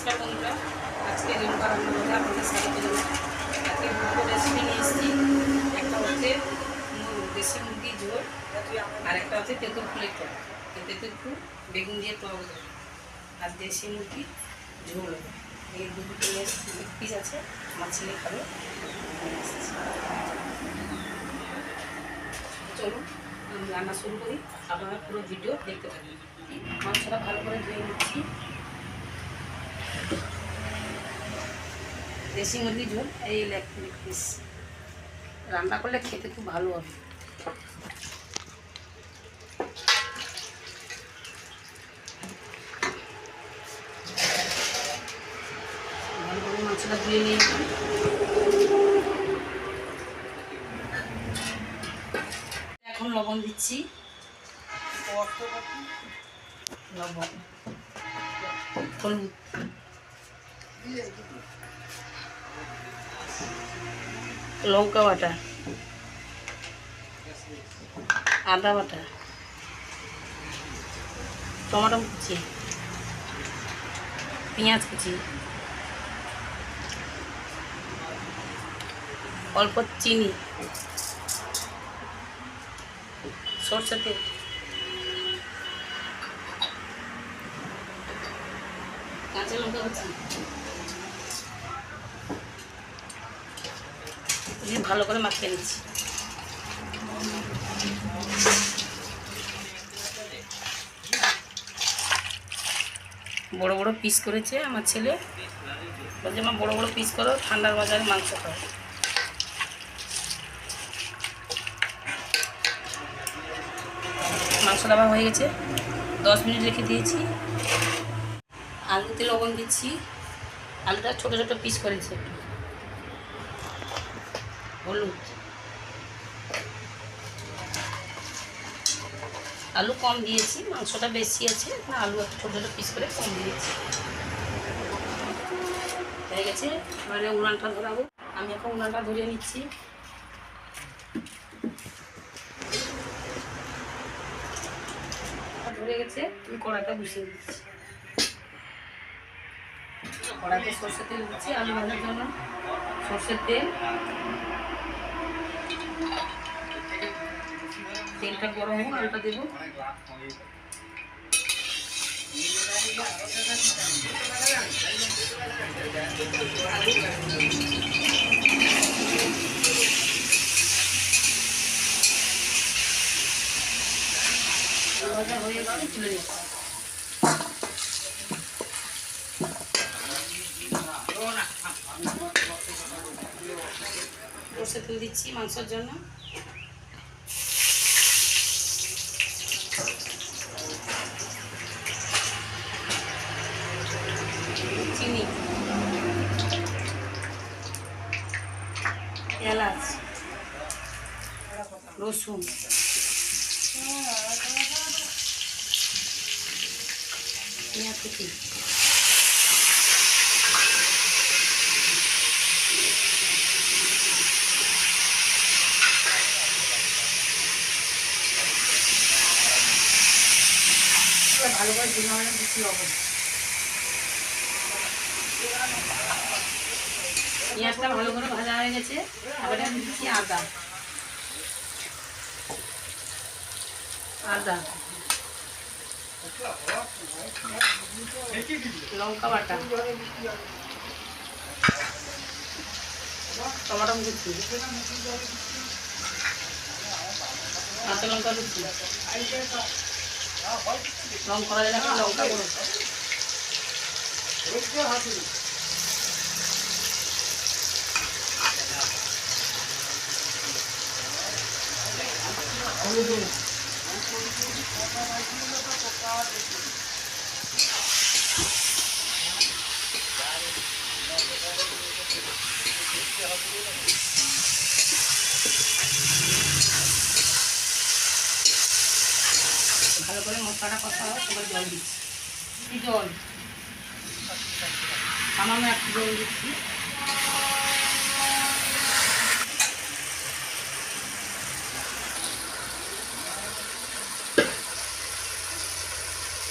নমস্কার বন্ধুরা, আজকে রেণুকা রান্নাঘরে আপনাদের স্বাগত জানাই। আজকে দুটো রেসিপি নিয়ে এসেছি। একটা হচ্ছে দেশি মুরগির ঝোল, আর একটা হচ্ছে তেঁতুল ফুলের টক। তেঁতুল ফুল বেগুন দিয়ে টক হবে, আর দেশি মুরগির ঝোল হবে। এই দুটো পিস আছে, আমার ছেলে খাবে। চলুন রান্না শুরু করি, আপনারা পুরো ভিডিও দেখতে থাকুন। মাংসটা ভালো করে ধুয়ে নিচ্ছি। দেশি মুরগির ঝোল, এই লেগ পিস রান্না করলে খেতে খুব ভালো হবে। ভালো করে মাংসটা ধুয়ে নিয়ে এখন লবণ দিচ্ছি। লবণ, হলুদ, লঙ্কা বাটা, আদা বাটা, টমেটো কুচি, পেঁয়াজ কুচি, অল্প চিনি, সরষে তেল, কাঁচা লঙ্কা কুচি দিয়ে ভালো করে মাখিয়ে নিচ্ছি। বড় বড় পিস করেছে আমার ছেলে, বলছে মা বড় বড় পিস করো, ঠান্ডার বাজারে মাংস খাও। মাংস দেওয়া হয়ে গেছে, 10 মিনিট রেখে দিয়েছি। আলুতে লবণ দিচ্ছি, আলুটা ছোটো ছোটো পিস করেছি। হলুদ, আলু কম দিয়েছি, মাংসটা বেশি আছে, আলু একটু ছোটো ছোটো পিস করে কম দিয়েছি। হয়ে গেছে, এবারে উনানটা ধরাবো। আমি এখন উনানটা ধরিয়ে নিচ্ছি। ধরে গেছে, আমি কড়াটা বসিয়ে দিচ্ছি। কড়াতে সরষের তেল দিচ্ছি আলু ভাজার জন্য। সরষের তেল, তেলটা গরম হোক, আলুটা দেবো। ভাজা হয়ে গেলে তুলে দিচ্ছি। সরষের তেল দিচ্ছি মাংসের জন্য। চিনি, এলাচ, রসুন, পেঁয়াজ কুচি, ভালো করে দিন দিচ্ছি লবণ। পেঁয়াজটা ভালো করে ভাজা হয়ে গেছে, এবারে আমি দিচ্ছি আদা, লঙ্কা বাটা, টমেটো কুচি, কাঁচা লঙ্কা কুচি, রং করা যায় না, লঙ্কা গুঁড়ো, হলুদ, ভালো করে মশলাটা কষা হয়। সবাই জল দিচ্ছি, জল সামান্য একটু জল দিচ্ছি।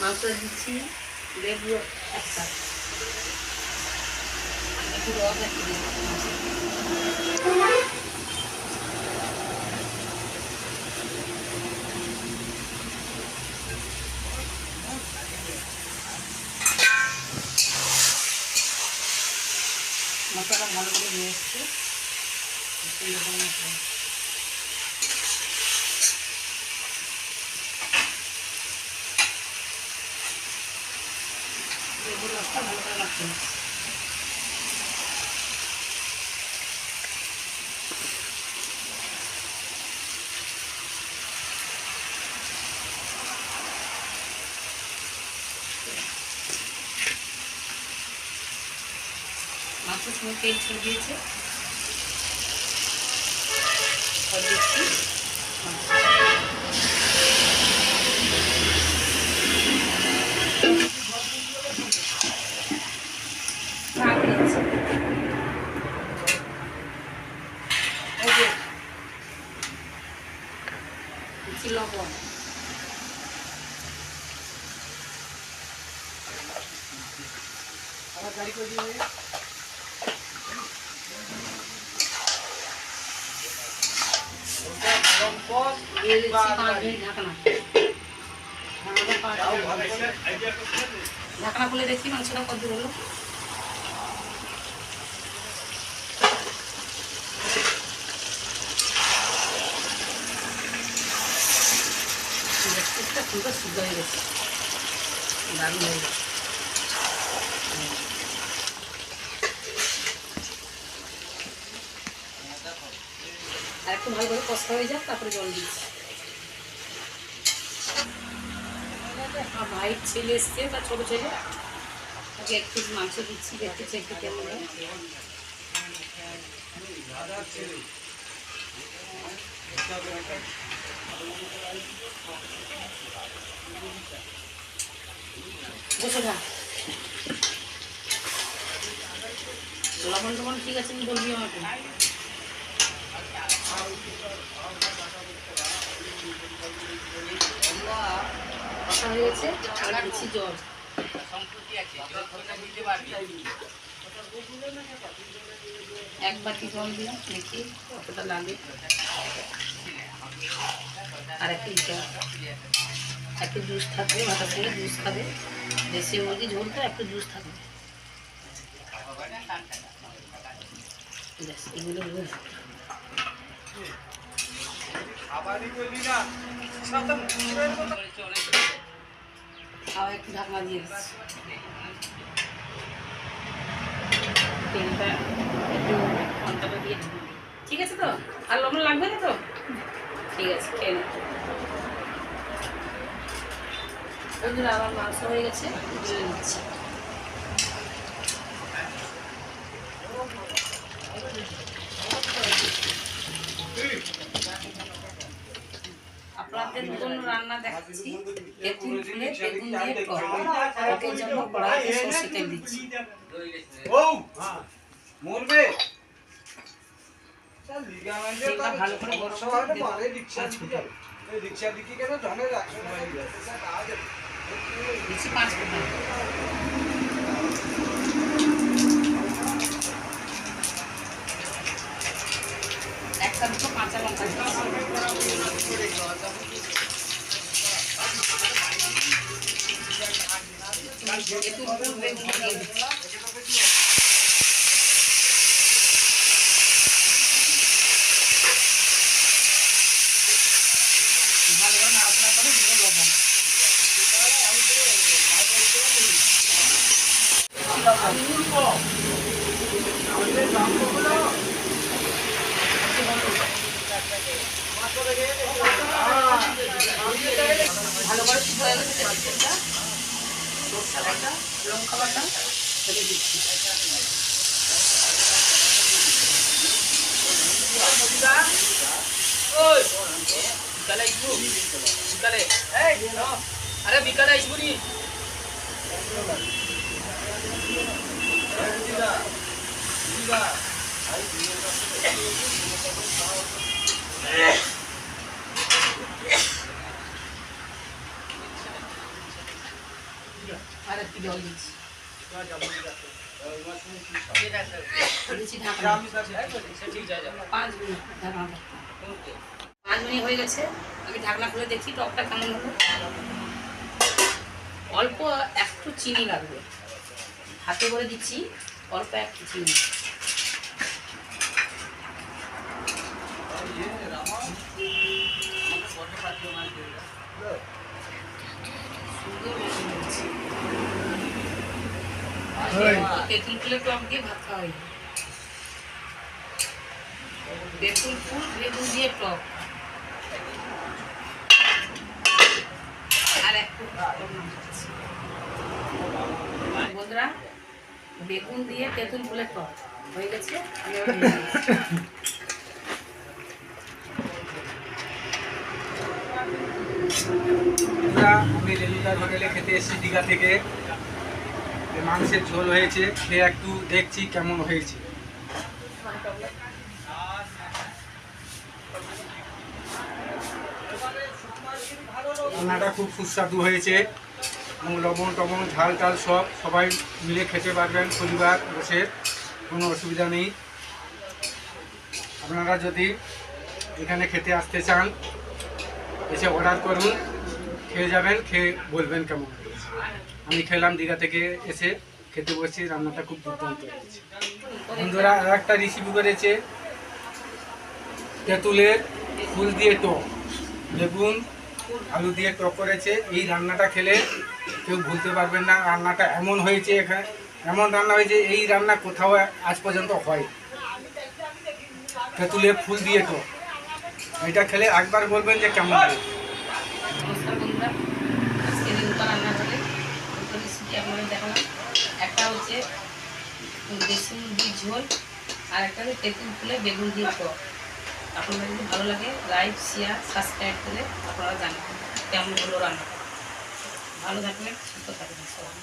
মাংস দিচ্ছি, লেবু একটা, একটু রস একটু দিয়ে মশলাটা ভালো করে নিয়ে এসছে লেবুর রসটা ভালো করে রাখতে হবে। মাছের সময় তেল ছেড়ে দিয়েছে দিচ্ছি লবণ আবার গাড়ি করে দিয়ে ঢাকনা খুলে দেখি মাংসটা কত দূর হলো। সুন্দর সিদ্ধ হয়ে গেছে, দারুণ হয়ে গেছে। আর একটু ভালো করে কষা হয়ে যাক, তারপরে জল দিচ্ছি। আমার ভাইয়ের ছেলে এসছে, তার ছোটো ছেলে, তাকে একটু মাংস দিচ্ছি, দেখতেছি একটু কেমন হয়। বসে না লবণ টবণ ঠিক আছে বলবি আমাকে। কষা হয়ে গেছে, আর দিচ্ছি জল। এক বাটি জল দিলাম, দেখি কতটা লাগে। আর একটু জুস থাকবে, ভাতের সঙ্গে জুস খাবে, দেশি মুরগি ঝোল তো একটু জুস থাকবে। এগুলো খাওয়া একটু ঢাকনা দিয়ে দিচ্ছি। তেলটা একটু ঘন্টাটা দিয়ে ঠিক আছে তো? আর লবণ লাগবে না তো? ঠিক আছে, খেয়ে নেব। আবার মাংস হয়ে গেছে, দিয়ে নিচ্ছি। আপনাদের নতুন রান্না দেখাচ্ছি, তেঁতুল ফুলে বেগুন দিয়ে টক। টকের জন্য কড়াইতে সরষে তেল দিচ্ছি। তেলটা ভালো করে গরম করে দিচ্ছি 5 ফোঁটা। একটা দুটো কাঁচা লঙ্কা ভালো করে নাড়াচাড়া করে দিয়ে লবণ। ভালো করে সিদ্ধ হয়ে গেছে, তেঁতুলটা, সরষে বাটা, লঙ্কা বাটা ফেলে দিচ্ছি। আরে বিকালে আসবি আর একটু জল দিচ্ছি। দিচ্ছি ঢাকা 5 মিনিট ঢাকনা রাখতে। 5 মিনিট হয়ে গেছে, আমি ঢাকনা খুলে দেখি টকটা কেমন হলো। অল্প একটু চিনি লাগবে, হাতে করে দিচ্ছি, অল্প একটু চিনি। তেঁতুল ফুলের টক দিয়ে ভাত খাওয়া হয়। তেঁতুল ফুল বেগুন দিয়ে টক আর একটু বন্ধুরা, বেগুন দিয়ে তেঁতুল ফুলের টক হয়ে গেছে। আমি রেলুদার হোটেলে খেতে এসেছি দীঘা থেকে। মাংসের ঝোল হয়েছে, খেয়ে একটু দেখছি কেমন হয়েছে। রান্নাটা খুব সুস্বাদু হয়েছে এবং লবণ টবণ ঝাল টাল সবাই মিলে খেতে পারবেন, পরিবার বসে, কোনো অসুবিধা নেই। আপনারা যদি এখানে খেতে আসতে চান এসে অর্ডার করুন, খেয়ে যাবেন, খেয়ে বলবেন কেমন হয়েছে। আমি খেলাম দীঘা থেকে এসে, খেতে বসছি, রান্নাটা খুব দুর্দান্ত হয়েছে। বন্ধুরা আর একটা রেসিপি করেছে, তেঁতুলের ফুল দিয়ে টক, বেগুন আলু দিয়ে টক করেছে। এই রান্নাটা খেলে কেউ ভুলতে পারবেন না। রান্নাটা এমন হয়েছে, এখানে এমন রান্না হয়েছে, এই রান্না কোথাও আজ পর্যন্ত হয়। তেঁতুলের ফুল দিয়ে টক, এটা খেলে একবার বলবেন যে কেমন হয়। নমস্কার বন্ধুরা, আজকে রেলুকা রান্না করে দুটো রেসিপি আপনাদের দেখালাম। একটা হচ্ছে দেশি মুরগির ঝোল, আর একটা হচ্ছে তেঁতুল ফুলে বেগুন দিয়ে টক। আপনাদের যদি ভালো লাগে লাইক শেয়ার সাবস্ক্রাইব করে আপনারা জানাবেন কেমন হলো রান্নাটা। ভালো থাকবেন, সুস্থ থাকবেন সবাই।